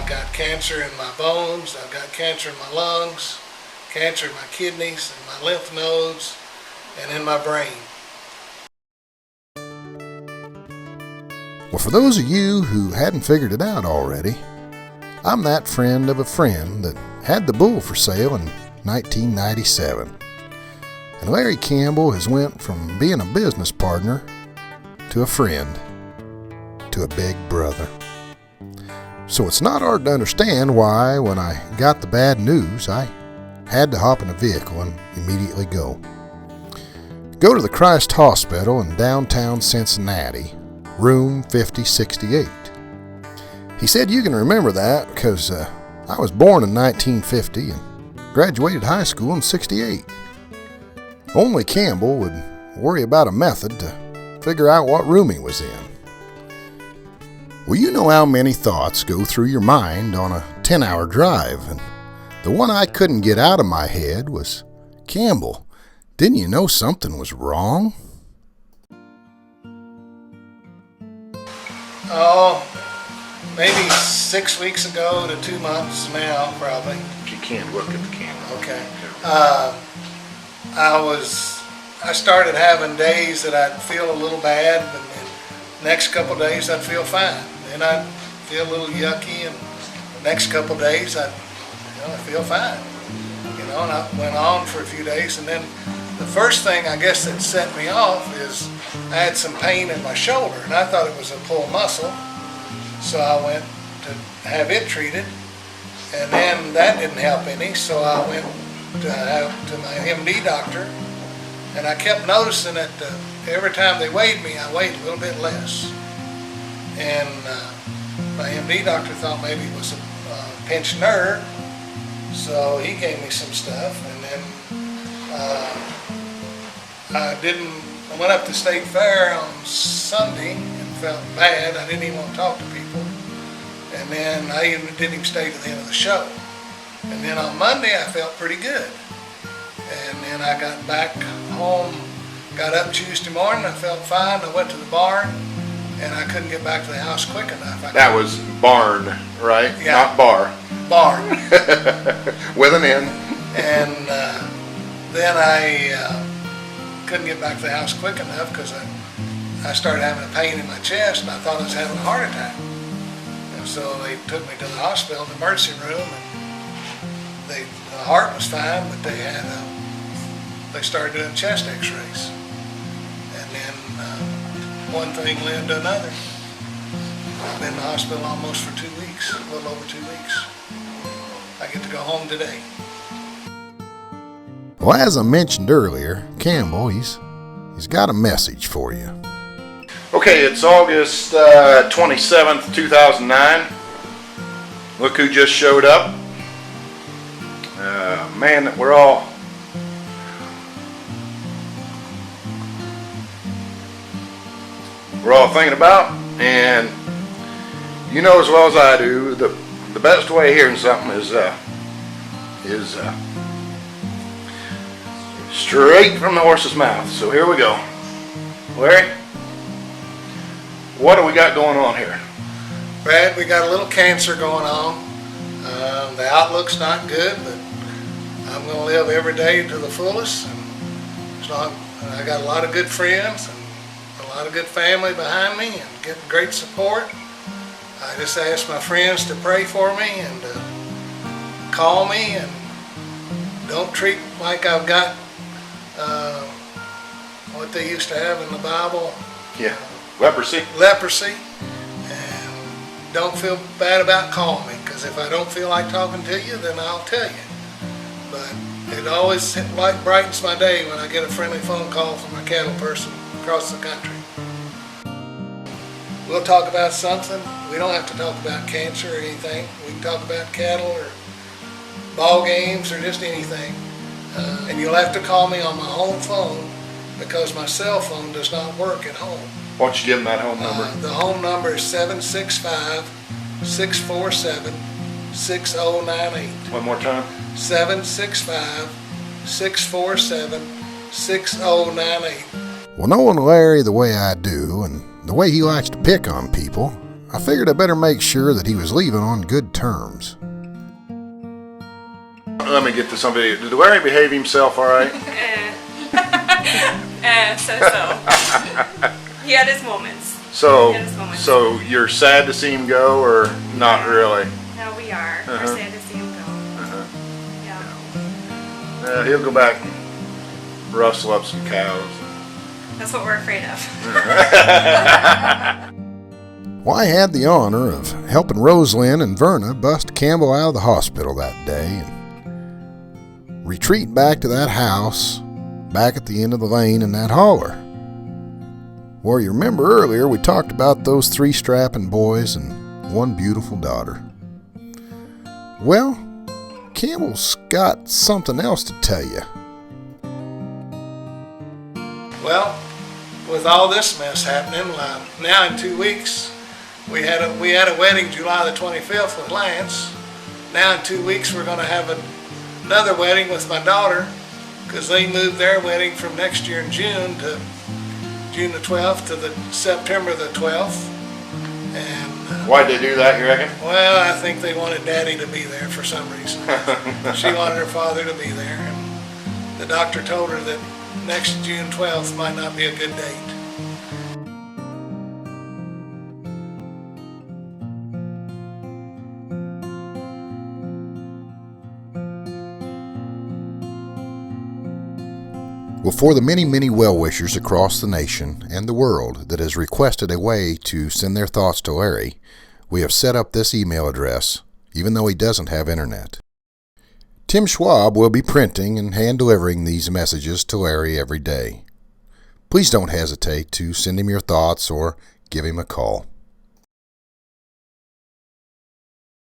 I've got cancer in my bones, I've got cancer in my lungs, cancer in my kidneys, and my lymph nodes, and in my brain. Well, for those of you who hadn't figured it out already, I'm that friend of a friend that had the bull for sale in 1997. And Larry Campbell has went from being a business partner to a friend to a big brother. So it's not hard to understand why, when I got the bad news, I had to hop in a vehicle and immediately go to the Christ Hospital in downtown Cincinnati, room 5068. He said, "You can remember that because I was born in 1950 and graduated high school in 68. Only Campbell would worry about a method to figure out what room he was in." Well, you know how many thoughts go through your mind on a 10-hour drive, and the one I couldn't get out of my head was, "Campbell, didn't you know something was wrong?" Oh, maybe 6 weeks ago to 2 months now, probably. You can't look at the camera. Okay. I started having days that I'd feel a little bad, and then next couple of days I'd feel fine. Then I'd feel a little yucky, and next couple of days I'd feel fine. And I went on for a few days, and then the first thing I guess that set me off is I had some pain in my shoulder, and I thought it was a pulled muscle, so I went to have it treated, and then that didn't help any, so I went to my MD doctor, and I kept noticing that every time they weighed me, I weighed a little bit less. And my MD doctor thought maybe it was a pinched nerve, so he gave me some stuff. And then I went up to State Fair on Sunday and felt bad. I didn't even want to talk to people. And then I even didn't even stay to the end of the show. And then on Monday I felt pretty good. And then I got back home, got up Tuesday morning, I felt fine. I went to the barn, and I couldn't get back to the house quick enough. That was barn, right? Yeah. Not bar. Barn. With an N. And then I couldn't get back to the house quick enough because I started having a pain in my chest, and I thought I was having a heart attack. And so they took me to the hospital, the emergency room, and the heart was fine, but they started doing chest x-rays. And then one thing led to another. I've been in the hospital almost for 2 weeks, a little over 2 weeks. I get to go home today. Well, as I mentioned earlier, Campbell, he's got a message for you. Okay, it's August 27th, 2009. Look who just showed up. Man, that we're all thinking about, and you know as well as I do, the best way of hearing something is straight from the horse's mouth. So here we go. Larry, what do we got going on here? Brad, we got a little cancer going on. The outlook's not good, but I'm going to live every day to the fullest. And I got a lot of good friends and a lot of good family behind me and getting great support. I just ask my friends to pray for me and to call me, and don't treat like I've got what they used to have in the Bible. Yeah, leprosy. Leprosy. And don't feel bad about calling me, because if I don't feel like talking to you, then I'll tell you. But it always brightens my day when I get a friendly phone call from a cattle person across the country. We'll talk about something. We don't have to talk about cancer or anything. We can talk about cattle or ball games or just anything. And you'll have to call me on my home phone because my cell phone does not work at home. Why don't you give them that home number? The home number is 765-647-6098. One more time. 765-647-6098. Well, knowing Larry the way I do, and the way he likes to pick on people, I figured I better make sure that he was leaving on good terms. Let me get to somebody. Did Larry behave himself all right? So. He had his moments. So you're sad to see him go, or not really? No, we are. We're sad to see him go. Yeah. He'll go back and rustle up some cows. That's what we're afraid of. Well, I had the honor of helping Rosalind and Verna bust Campbell out of the hospital that day and retreat back to that house back at the end of the lane in that holler. Well, you remember earlier we talked about those 3 strapping boys and 1 beautiful daughter. Well, Campbell's got something else to tell you. Well, with all this mess happening, now in 2 weeks, we had a wedding July the 25th with Lance. Now in 2 weeks we're going to have another wedding with my daughter, because they moved their wedding from next year in June to June the 12th to the September the 12th. And why'd they do that, you reckon? well, I think they wanted Daddy to be there for some reason. She wanted her father to be there, and the doctor told her that next June 12th might not be a good date. Well, for the many, many well-wishers across the nation and the world that has requested a way to send their thoughts to Larry, we have set up this email address, even though he doesn't have internet. Tim Schwab will be printing and hand-delivering these messages to Larry every day. Please don't hesitate to send him your thoughts or give him a call.